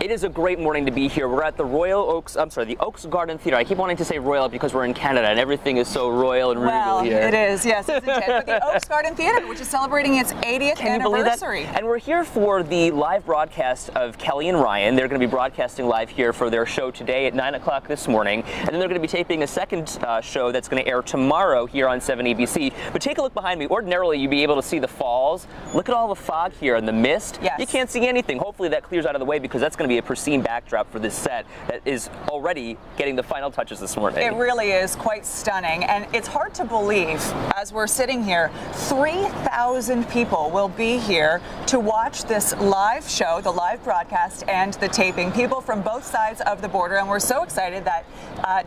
It is a great morning to be here. We're at the the Oaks Garden Theater. I keep wanting to say Royal because we're in Canada and everything is so royal and regal here. It is, yes, isn't it? But the Oaks Garden Theater, which is celebrating its 80th anniversary. And we're here for the live broadcast of Kelly and Ryan. They're going to be broadcasting live here for their show today at 9 o'clock this morning. And then they're going to be taping a second show that's going to air tomorrow here on 7 ABC. But take a look behind me. Ordinarily, you'd be able to see the falls. Look at all the fog here and the mist. Yes. You can't see anything. Hopefully that clears out of the way because that's going to be a pristine backdrop for this set that is already getting the final touches this morning. It really is quite stunning, and it's hard to believe as we're sitting here, 3,000 people will be here to watch this live show, the live broadcast and the taping. People from both sides of the border, and we're so excited that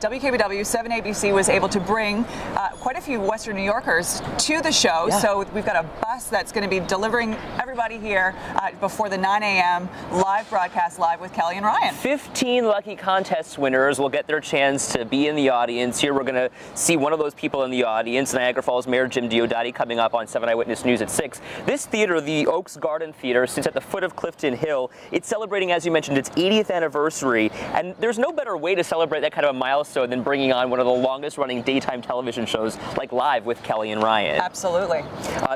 WKBW 7 ABC was able to bring quite a few Western New Yorkers to the show. Yeah. So we've got a bus that's going to be delivering everybody here before the 9 a.m. live broadcast live with Kelly and Ryan. 15 lucky contest winners will get their chance to be in the audience. Here we're going to see one of those people in the audience, Niagara Falls Mayor Jim Diodati, coming up on 7 Eyewitness News at 6. This theater, the Oaks Garden Theater, sits at the foot of Clifton Hill. It's celebrating, as you mentioned, its 80th anniversary, and there's no better way to celebrate that kind of a milestone than bringing on one of the longest running daytime television shows like Live with Kelly and Ryan. Absolutely.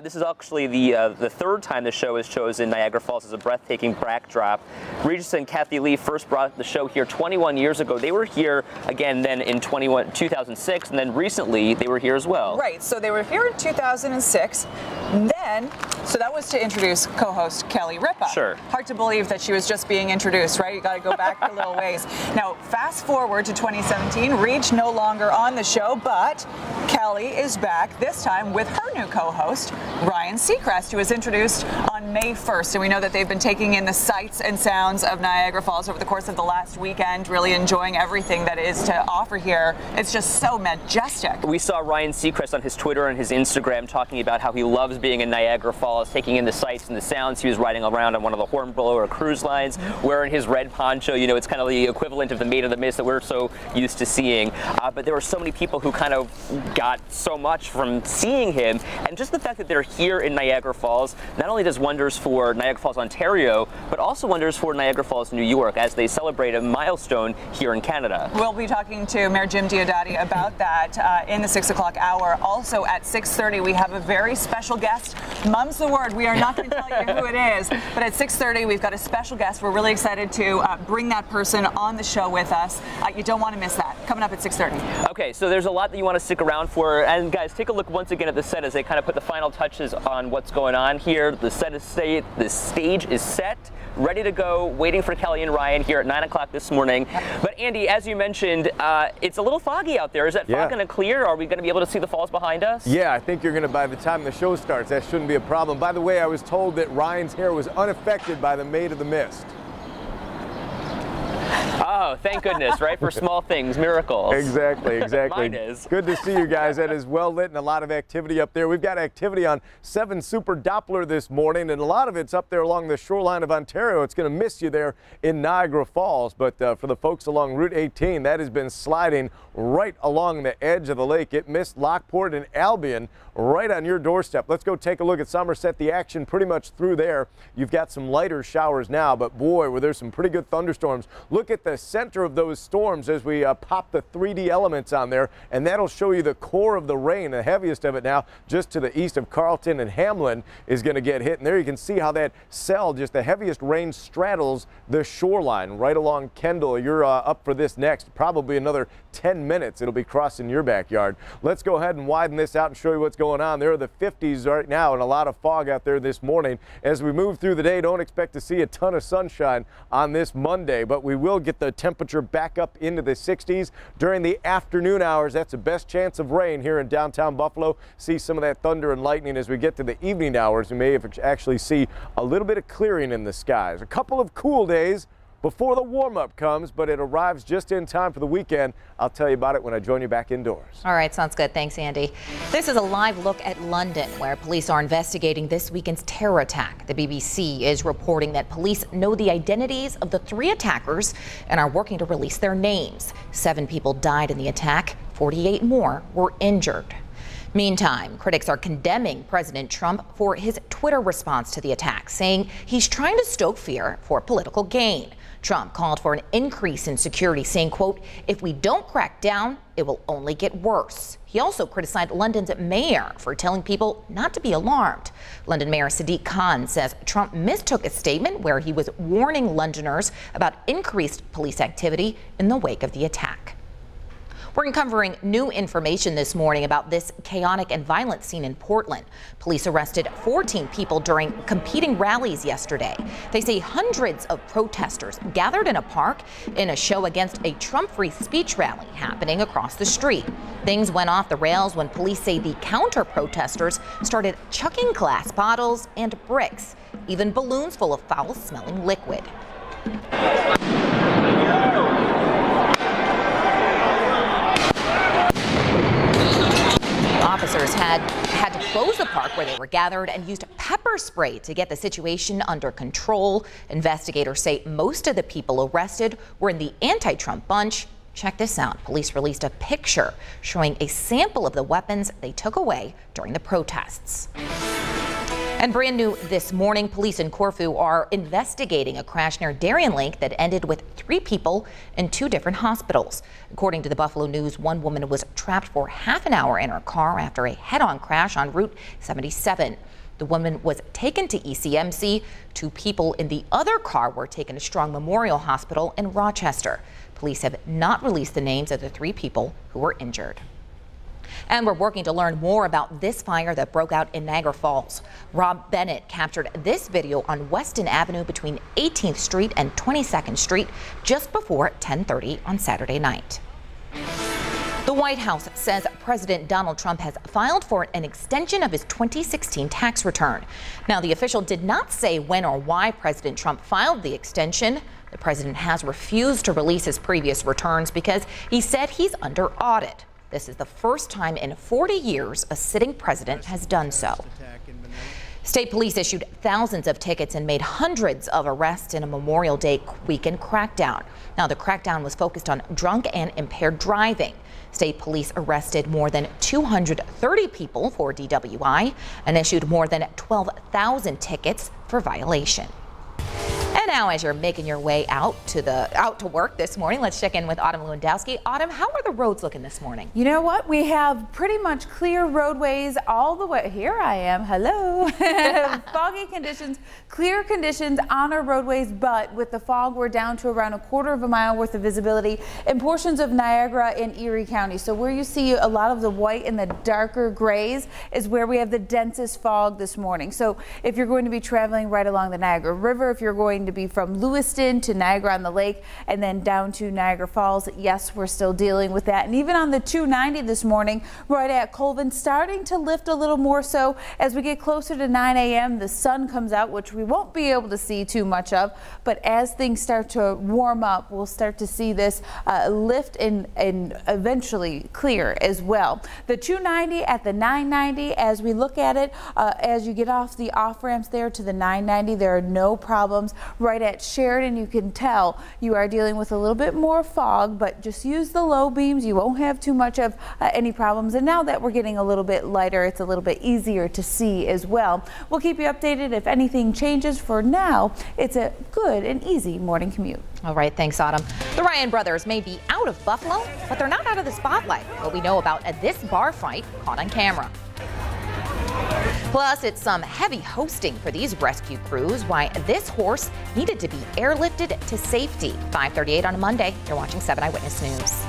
This is actually the third time the show has chosen Niagara Falls as a breathtaking backdrop. Regis and Kathy Lee first brought the show here 21 years ago. They were here again then in 2006, and then recently they were here as well. Right, so they were here in 2006. Then, so that was to introduce co-host Kelly Ripa. Sure. Hard to believe that she was just being introduced, right? You got to go back a little ways. Now, fast forward to 2017, Reach no longer on the show, but Kelly is back, this time with her new co-host, Ryan Seacrest, who was introduced on May 1st. And we know that they've been taking in the sights and sounds of Niagara Falls over the course of the last weekend, really enjoying everything that is to offer here. It's just so majestic. We saw Ryan Seacrest on his Twitter and his Instagram talking about how he loves being in Niagara Falls, taking in the sights and the sounds. He was riding around on one of the Hornblower cruise lines, wearing his red poncho. You know, it's kind of the equivalent of the Maid of the Mist that we're so used to seeing. But there were so many people who kind of got so much from seeing him, and just the fact that they're here in Niagara Falls not only does wonders for Niagara Falls, Ontario, but also wonders for Niagara Falls, New York, as they celebrate a milestone here in Canada. We'll be talking to Mayor Jim Diodati about that in the 6 o'clock hour. Also at 6:30, we have a very special guest. Mum's the word. We are not going to tell you who it is, but at 6:30, we've got a special guest. We're really excited to bring that person on the show with us. You don't want to miss that. Coming up at 6:30. Okay, so there's a lot that you want to stick around for. And guys, take a look once again at the set as they kind of put the final touches on what's going on here. The stage is set, ready to go, waiting for Kelly and Ryan here at 9 o'clock this morning. But Andy, as you mentioned, it's a little foggy out there. Is that fog going to clear? Are we going to be able to see the falls behind us? Yeah, I think you're going to, by the time the show starts, that shouldn't be a problem. By the way, I was told that Ryan's hair was unaffected by the Maid of the Mist. Oh, thank goodness, right? For small things, miracles. Exactly. Mine is. Good to see you guys. That is well lit and a lot of activity up there. We've got activity on 7 Super Doppler this morning, and a lot of it's up there along the shoreline of Ontario. It's going to miss you there in Niagara Falls, but for the folks along Route 18, that has been sliding right along the edge of the lake. It missed Lockport and Albion right on your doorstep. Let's go take a look at Somerset. The action pretty much through there. You've got some lighter showers now, but boy, were there some pretty good thunderstorms. Look at the center of those storms as we pop the 3D elements on there, and that'll show you the core of the rain. The heaviest of it now just to the east of Carleton and Hamlin is going to get hit, and there you can see how that cell, just the heaviest rain, straddles the shoreline right along Kendall. You're up for this next, probably another 10 minutes. It'll be crossing your backyard. Let's go ahead and widen this out and show you what's going on. There are the 50s right now and a lot of fog out there this morning. As we move through the day, don't expect to see a ton of sunshine on this Monday, but we will get the temperature back up into the 60s during the afternoon hours. That's the best chance of rain here in downtown Buffalo. See some of that thunder and lightning as we get to the evening hours. We may actually see a little bit of clearing in the skies. A couple of cool days before the warm-up comes, but it arrives just in time for the weekend. I'll tell you about it when I join you back indoors. All right, sounds good. Thanks, Andy. This is a live look at London, where police are investigating this weekend's terror attack. The BBC is reporting that police know the identities of the 3 attackers and are working to release their names. 7 people died in the attack. 48 more were injured. Meantime, critics are condemning President Trump for his Twitter response to the attack, saying he's trying to stoke fear for political gain. Trump called for an increase in security, saying, quote, "If we don't crack down, it will only get worse." He also criticized London's mayor for telling people not to be alarmed. London Mayor Sadiq Khan says Trump mistook a statement where he was warning Londoners about increased police activity in the wake of the attack. We're uncovering new information this morning about this chaotic and violent scene in Portland. Police arrested 14 people during competing rallies yesterday. They say hundreds of protesters gathered in a park in a show against a Trump free speech rally happening across the street. Things went off the rails when police say the counter-protesters started chucking glass bottles and bricks, even balloons full of foul-smelling liquid. Officers had to close the park where they were gathered and used pepper spray to get the situation under control. Investigators say most of the people arrested were in the anti-Trump bunch. Check this out. Police released a picture showing a sample of the weapons they took away during the protests. And brand new this morning, police in Corfu are investigating a crash near Darien Lake that ended with 3 people in 2 different hospitals. According to the Buffalo News, one woman was trapped for half an hour in her car after a head-on crash on Route 77. The woman was taken to ECMC. 2 people in the other car were taken to Strong Memorial Hospital in Rochester. Police have not released the names of the 3 people who were injured. And we're working to learn more about this fire that broke out in Niagara Falls. Rob Bennett captured this video on Weston Avenue between 18th Street and 22nd Street just before 10:30 on Saturday night. The White House says President Donald Trump has filed for an extension of his 2016 tax return. Now, the official did not say when or why President Trump filed the extension. The president has refused to release his previous returns because he said he's under audit. This is the first time in 40 years a sitting president has done so. State police issued thousands of tickets and made hundreds of arrests in a Memorial Day weekend crackdown. Now, the crackdown was focused on drunk and impaired driving. State police arrested more than 230 people for DWI and issued more than 12,000 tickets for violation. And now, as you're making your way out to work this morning, let's check in with Autumn Lewandowski. Autumn, how are the roads looking this morning? You know what? We have pretty much clear roadways all the way. Here I am. Hello. Foggy conditions, clear conditions on our roadways, but with the fog, we're down to around a quarter of a mile worth of visibility in portions of Niagara and Erie County. So where you see a lot of the white and the darker grays is where we have the densest fog this morning. So if you're going to be traveling right along the Niagara River, if you're going to be from Lewiston to Niagara on the Lake and then down to Niagara Falls, yes, we're still dealing with that. And even on the 290 this morning, right at Colvin, starting to lift a little more so as we get closer to 9 a.m. The sun comes out, which we won't be able to see too much of, but as things start to warm up, we'll start to see this lift and eventually clear as well. The 290 at the 990, as we look at it, as you get off the off ramps there to the 990, there are no problems. Right at Sheridan, you can tell you are dealing with a little bit more fog, but just use the low beams. You won't have too much of any problems. And now that we're getting a little bit lighter, it's a little bit easier to see as well. We'll keep you updated if anything changes. For now, it's a good and easy morning commute. All right, thanks, Autumn. The Ryan brothers may be out of Buffalo, but they're not out of the spotlight. What we know about this bar fight caught on camera. Plus, it's some heavy hosting for these rescue crews. Why this horse needed to be airlifted to safety. 5:38 on a Monday. You're watching 7 Eyewitness News.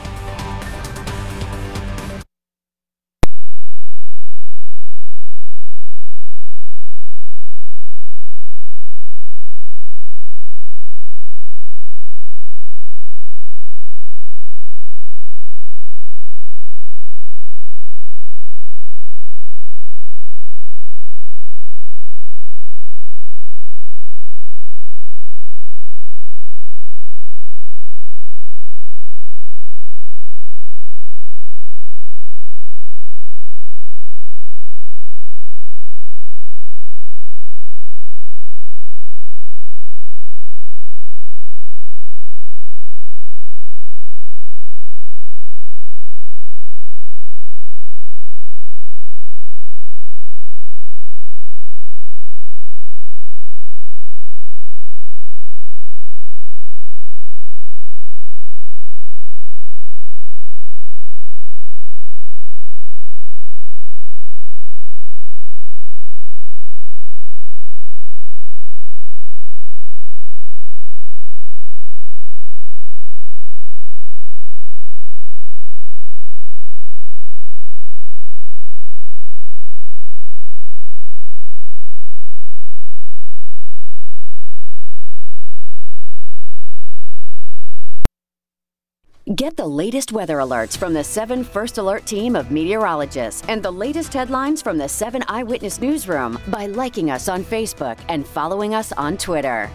Get the latest weather alerts from the 7 First Alert team of meteorologists and the latest headlines from the 7 Eyewitness Newsroom by liking us on Facebook and following us on Twitter.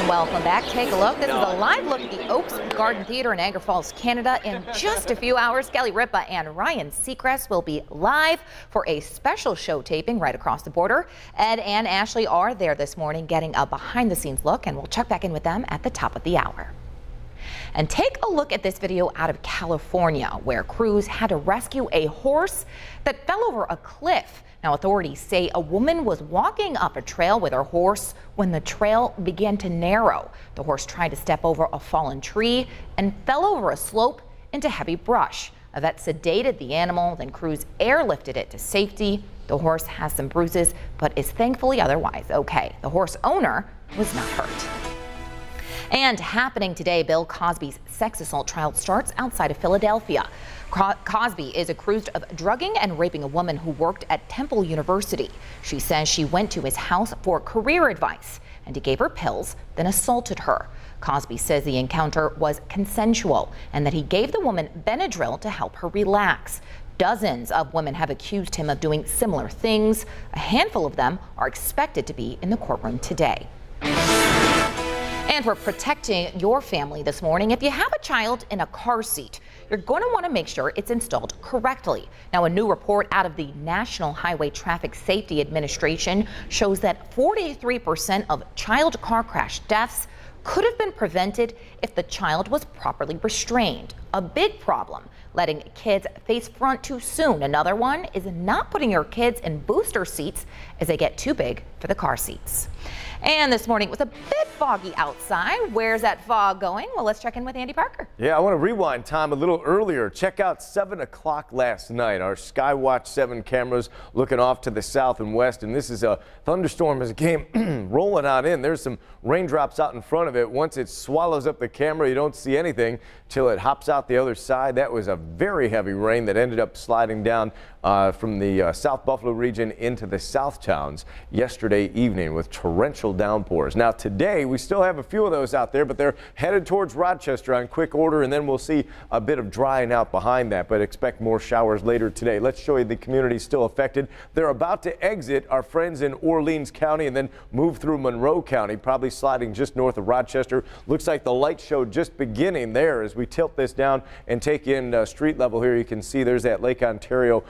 Welcome back. Take a look. This is a live look at the Oaks Garden Theater in Niagara Falls, Canada. In just a few hours, Kelly Ripa and Ryan Seacrest will be live for a special show taping right across the border. Ed and Ashley are there this morning getting a behind-the-scenes look, and we'll check back in with them at the top of the hour. And take a look at this video out of California, where crews had to rescue a horse that fell over a cliff. Now, authorities say a woman was walking up a trail with her horse when the trail began to narrow. The horse tried to step over a fallen tree and fell over a slope into heavy brush. A vet sedated the animal, then crews airlifted it to safety. The horse has some bruises, but is thankfully otherwise okay. The horse owner was not hurt. And happening today, Bill Cosby's sex assault trial starts outside of Philadelphia. Cosby is accused of drugging and raping a woman who worked at Temple University. She says she went to his house for career advice, and he gave her pills, then assaulted her. Cosby says the encounter was consensual and that he gave the woman Benadryl to help her relax. Dozens of women have accused him of doing similar things. A handful of them are expected to be in the courtroom today. And we're protecting your family this morning. If you have a child in a car seat, you're going to want to make sure it's installed correctly. Now, a new report out of the National Highway Traffic Safety Administration shows that 43% of child car crash deaths could have been prevented if the child was properly restrained. A big problem, letting kids face front too soon. Another one is not putting your kids in booster seats as they get too big for the car seats. And this morning it was a bit foggy outside. Where's that fog going? Well, let's check in with Andy Parker. Yeah, I want to rewind time a little earlier. Check out 7 o'clock last night. Our Skywatch 7 cameras looking off to the south and west. And this is a thunderstorm as it came rolling on in. There's some raindrops out in front of it. Once it swallows up the camera, you don't see anything till it hops out the other side. That was a very heavy rain that ended up sliding down from the South Buffalo region into the South towns yesterday evening with torrential torrential downpours. Now today we still have a few of those out there, but they're headed towards Rochester on quick order, and then we'll see a bit of drying out behind that, but expect more showers later today. Let's show you the community still affected. They're about to exit our friends in Orleans County and then move through Monroe County, probably sliding just north of Rochester. Looks like the light show just beginning there as we tilt this down and take in street level here. You can see there's that Lake Ontario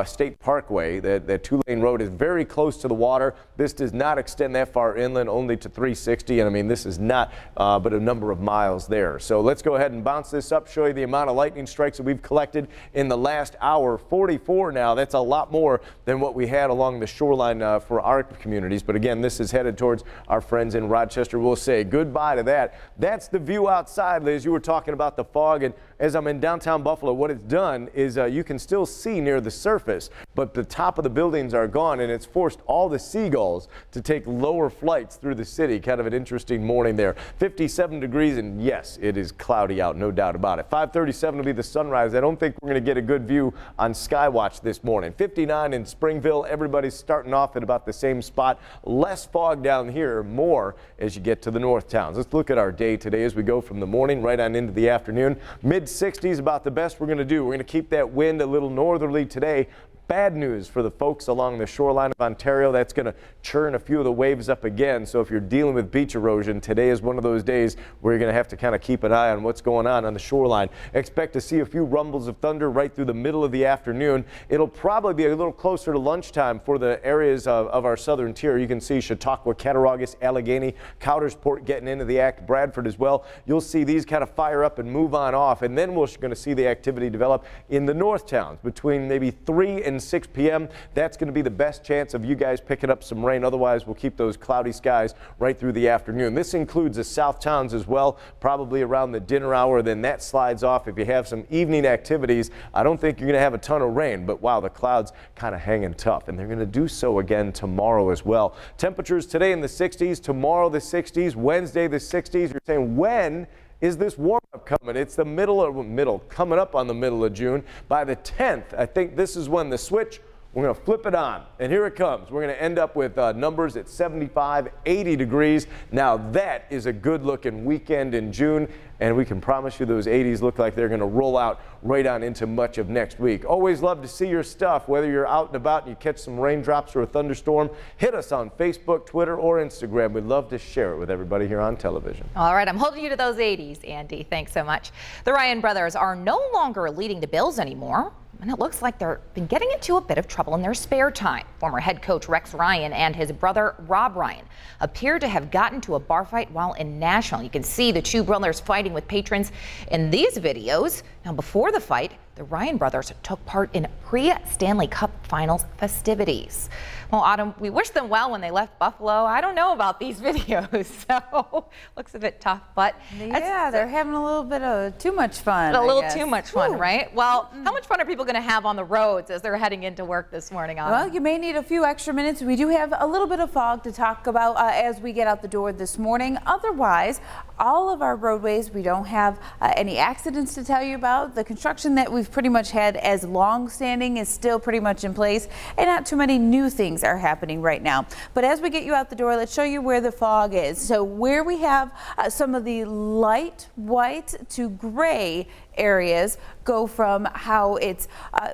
State Parkway. That two-lane road is very close to the water. This does not extend that far inland, only to 360, and I mean this is not but a number of miles there. So let's go ahead and bounce this up, show you the amount of lightning strikes that we've collected in the last hour. 44 now. That's a lot more than what we had along the shoreline for our communities. But again, this is headed towards our friends in Rochester. We'll say goodbye to that. That's the view outside, Liz. You were talking about the fog, and as I'm in downtown Buffalo, what it's done is you can still see near the surface, but the top of the buildings are gone, and it's forced all the seagulls to take lower flights through the city. Kind of an interesting morning there. 57 degrees, and yes, it is cloudy out, no doubt about it. 5:37 will be the sunrise. I don't think we're going to get a good view on Skywatch this morning. 59 in Springville. Everybody's starting off at about the same spot. Less fog down here, more as you get to the north towns. Let's look at our day today as we go from the morning right on into the afternoon. Mid-60s, about the best we're going to do. We're going to keep that wind a little northerly today. Bad news for the folks along the shoreline of Ontario. That's going to churn a few of the waves up again. So if you're dealing with beach erosion, today is one of those days where you're going to have to kind of keep an eye on what's going on the shoreline. Expect to see a few rumbles of thunder right through the middle of the afternoon. It'll probably be a little closer to lunchtime for the areas of our southern tier. You can see Chautauqua, Cattaraugus, Allegheny, Coudersport getting into the act, Bradford as well. You'll see these kind of fire up and move on off, and then we're going to see the activity develop in the north towns between maybe 3 and 6 p.m. That's going to be the best chance of you guys picking up some rain. Otherwise, we'll keep those cloudy skies right through the afternoon. This includes the south towns as well, probably around the dinner hour. Then that slides off. If you have some evening activities, I don't think you're going to have a ton of rain, but wow, the clouds kind of hanging tough, and they're going to do so again tomorrow as well. Temperatures today in the 60s, tomorrow the 60s, Wednesday the 60s. You're saying, when is this warm-up coming? It's the coming up on the middle of June. By the 10th, I think this is when the switch, we're going to flip it on, and here it comes. We're going to end up with numbers at 75, 80 degrees. Now that is a good-looking weekend in June, and we can promise you those 80s look like they're going to roll out right on into much of next week. Always love to see your stuff, whether you're out and about and you catch some raindrops or a thunderstorm. Hit us on Facebook, Twitter, or Instagram. We'd love to share it with everybody here on television. All right, I'm holding you to those 80s, Andy. Thanks so much. The Ryan brothers are no longer leading the Bills anymore, and it looks like they've been getting into a bit of trouble in their spare time. Former head coach Rex Ryan and his brother Rob Ryan appear to have gotten to a bar fight while in Nashville. You can see the two brothers fighting with patrons in these videos. Now, before the fight, the Ryan brothers took part in pre-Stanley Cup Finals festivities. Well, Autumn, we wish them well when they left Buffalo. I don't know about these videos, so looks a bit tough, but yeah, they're having a little bit of too much fun. A little too much fun, right? Well, how much fun are people going to have on the roads as they're heading into work this morning, Autumn? Well, you may need a few extra minutes. We do have a little bit of fog to talk about as we get out the door this morning. Otherwise, all of our roadways, we don't have any accidents to tell you about. The construction that we've pretty much had as long-standing is still pretty much in place, and not too many new things are happening right now. But as we get you out the door, let's show you where the fog is. So where we have some of the light white to gray areas go from how it's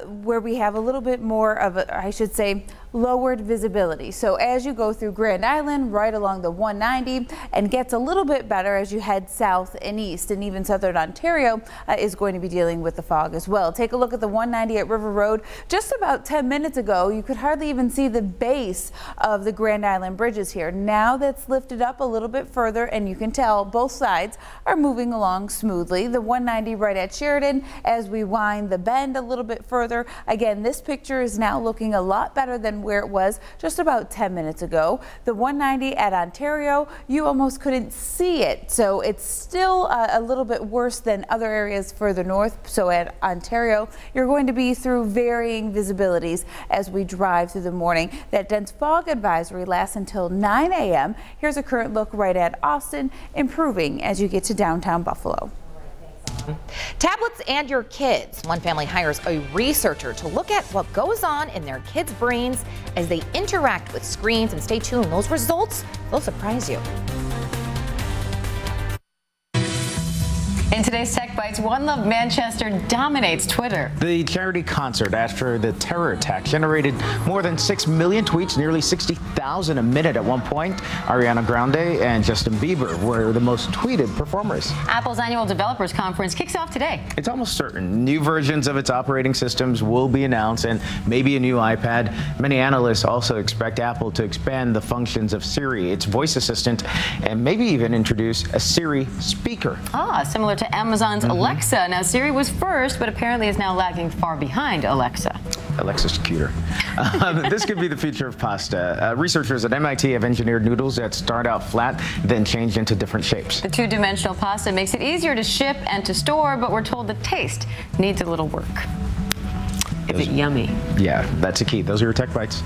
where we have a little bit more of a, I should say, lowered visibility. So as you go through Grand Island, right along the 190, and gets a little bit better as you head south and east, and even southern Ontario is going to be dealing with the fog as well. Take a look at the 190 at River Road. Just about 10 minutes ago, you could hardly even see the base of the Grand Island bridges here. Now that's lifted up a little bit further, and you can tell both sides are moving along smoothly. The 190 right at Sheridan, as we wind the bend a little bit further. Again, this picture is now looking a lot better than where it was just about 10 minutes ago. The 190 at Ontario, you almost couldn't see it. So it's still a little bit worse than other areas further north. So at Ontario, you're going to be through varying visibilities as we drive through the morning. That dense fog advisory lasts until 9 a.m. Here's a current look right at Austin, improving as you get to downtown Buffalo. Tablets and your kids. One family hires a researcher to look at what goes on in their kids' brains as they interact with screens. And stay tuned, those results, they'll surprise you. In today's Tech Bites, One Love Manchester dominates Twitter. The charity concert after the terror attack generated more than 6 million tweets, nearly 60,000 a minute at one point. Ariana Grande and Justin Bieber were the most tweeted performers. Apple's annual developers conference kicks off today. It's almost certain new versions of its operating systems will be announced, and maybe a new iPad. Many analysts also expect Apple to expand the functions of Siri, its voice assistant, and maybe even introduce a Siri speaker. Similar to Amazon's Alexa. Now, Siri was first, but apparently is now lagging far behind Alexa. Alexa's cuter. This could be the future of pasta. Researchers at MIT have engineered noodles that start out flat, then change into different shapes. The two-dimensional pasta makes it easier to ship and to store, but we're told the taste needs a little work. Is it yummy? Yeah, that's a key. Those are your Tech Bites.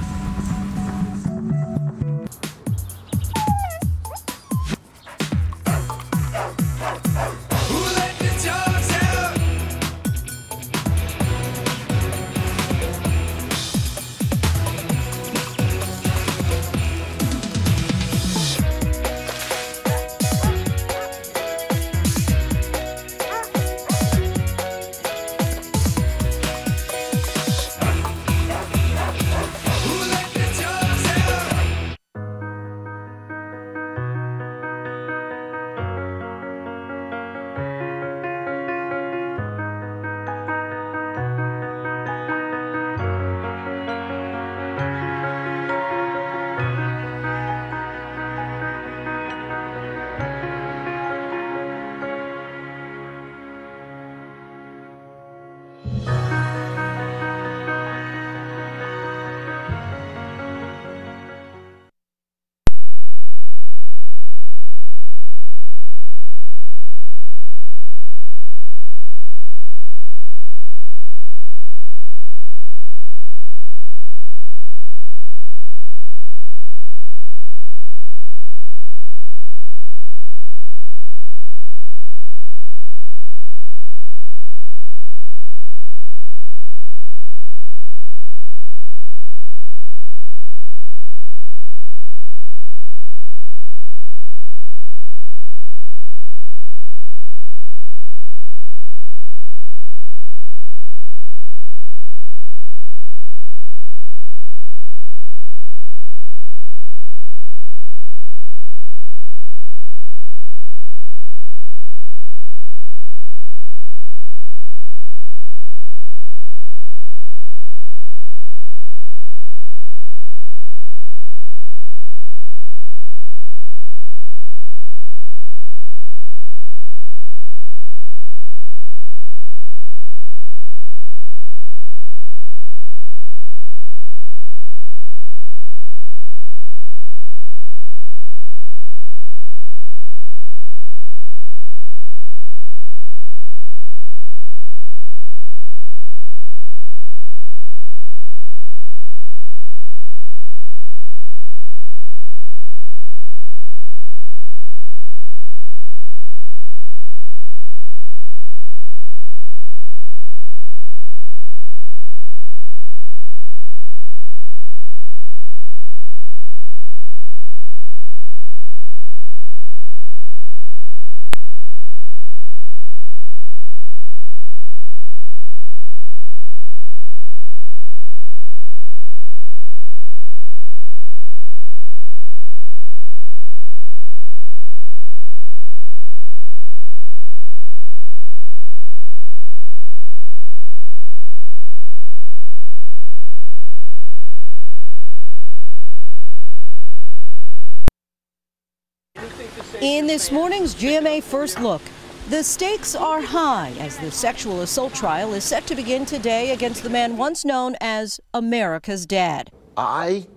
In this morning's GMA First Look, the stakes are high as the sexual assault trial is set to begin today against the man once known as America's Dad. I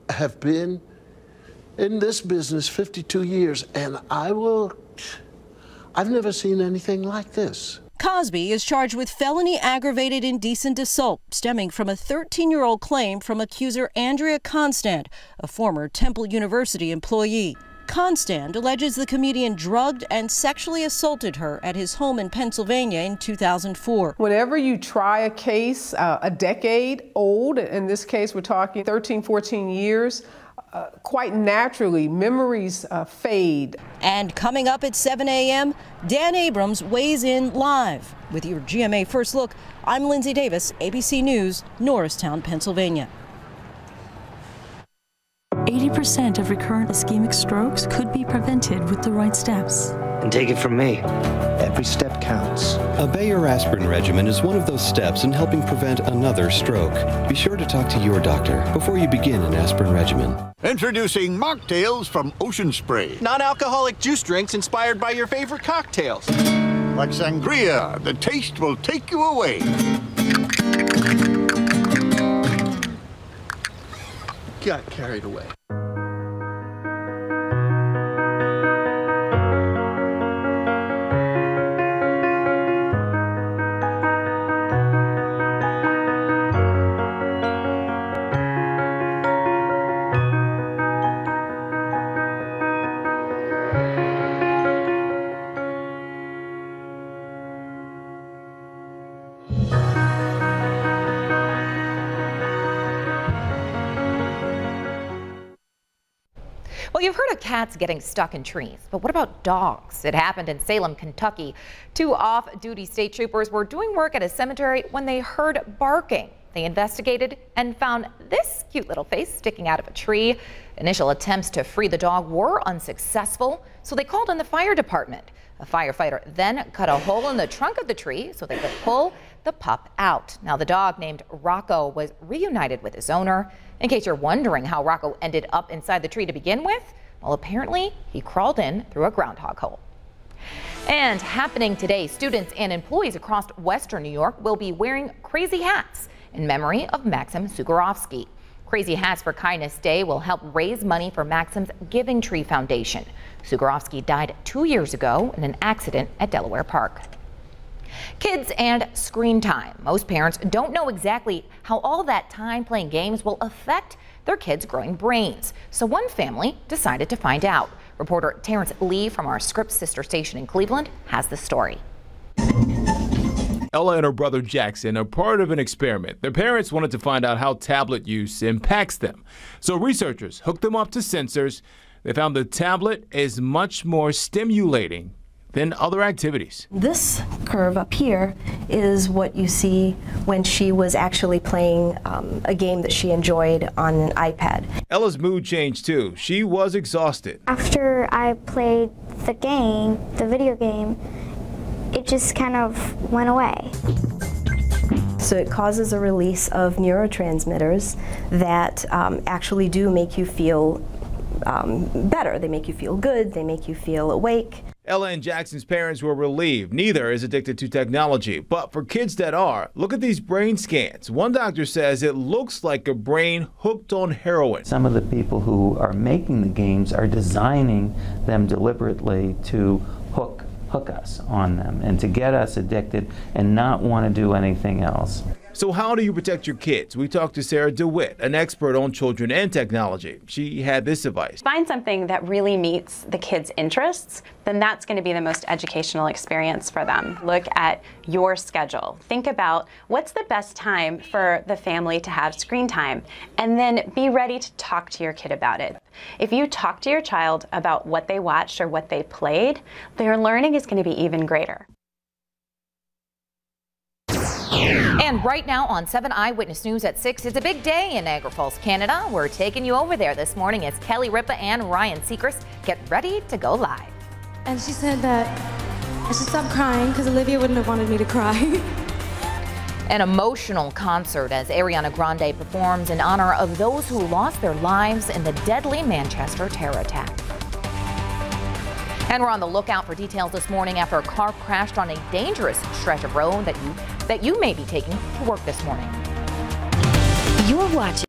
have been in this business 52 years, and I've never seen anything like this. Cosby is charged with felony aggravated indecent assault stemming from a 13-year-old claim from accuser Andrea Constant, a former Temple University employee. Constand alleges the comedian drugged and sexually assaulted her at his home in Pennsylvania in 2004. Whenever you try a case a decade old, in this case we're talking 13, 14 years, quite naturally memories fade. And coming up at 7 a.m., Dan Abrams weighs in live. With your GMA First Look, I'm Lindsay Davis, ABC News, Norristown, Pennsylvania. 80% of recurrent ischemic strokes could be prevented with the right steps. And take it from me, every step counts. A Bayer aspirin regimen is one of those steps in helping prevent another stroke. Be sure to talk to your doctor before you begin an aspirin regimen. Introducing mocktails from Ocean Spray. Non-alcoholic juice drinks inspired by your favorite cocktails. Like sangria, the taste will take you away. Got carried away. Well, you've heard of cats getting stuck in trees, but what about dogs? It happened in Salem, Kentucky. Two off-duty state troopers were doing work at a cemetery when they heard barking. They investigated and found this cute little face sticking out of a tree. Initial attempts to free the dog were unsuccessful, so they called in the fire department. A firefighter then cut a hole in the trunk of the tree so they could pull the pup out. Now, the dog named Rocco was reunited with his owner. In case you're wondering how Rocco ended up inside the tree to begin with, well, apparently he crawled in through a groundhog hole. And happening today, students and employees across Western New York will be wearing crazy hats in memory of Maxim Sugarovsky. Crazy Hats for Kindness Day will help raise money for Maxim's Giving Tree Foundation. Sugarovsky died 2 years ago in an accident at Delaware Park. Kids and screen time. Most parents don't know exactly how all that time playing games will affect their kids' growing brains. So one family decided to find out. Reporter Terrence Lee from our Scripps sister station in Cleveland has the story. Ella and her brother Jackson are part of an experiment. Their parents wanted to find out how tablet use impacts them. So researchers hooked them up to sensors. They found the tablet is much more stimulating than other activities. This curve up here is what you see when she was actually playing a game that she enjoyed on an iPad. Ella's mood changed too. She was exhausted. After I played the game, the video game, it just kind of went away. So it causes a release of neurotransmitters that actually do make you feel better. They make you feel good. They make you feel awake. Ella and Jackson's parents were relieved. Neither is addicted to technology. But for kids that are, look at these brain scans. One doctor says it looks like a brain hooked on heroin. Some of the people who are making the games are designing them deliberately to hook us on them and to get us addicted and not want to do anything else. So how do you protect your kids? We talked to Sarah DeWitt, an expert on children and technology. She had this advice. Find something that really meets the kids' interests, then that's going to be the most educational experience for them. Look at your schedule. Think about what's the best time for the family to have screen time, and then be ready to talk to your kid about it. If you talk to your child about what they watched or what they played, their learning is going to be even greater. And right now on 7 Eyewitness News at 6, it's a big day in Niagara Falls, Canada. We're taking you over there this morning as Kelly Ripa and Ryan Seacrest get ready to go live. And she said that I should stop crying because Olivia wouldn't have wanted me to cry. An emotional concert as Ariana Grande performs in honor of those who lost their lives in the deadly Manchester terror attack. And we're on the lookout for details this morning after a car crashed on a dangerous stretch of road that you may be taking to work this morning. You're watching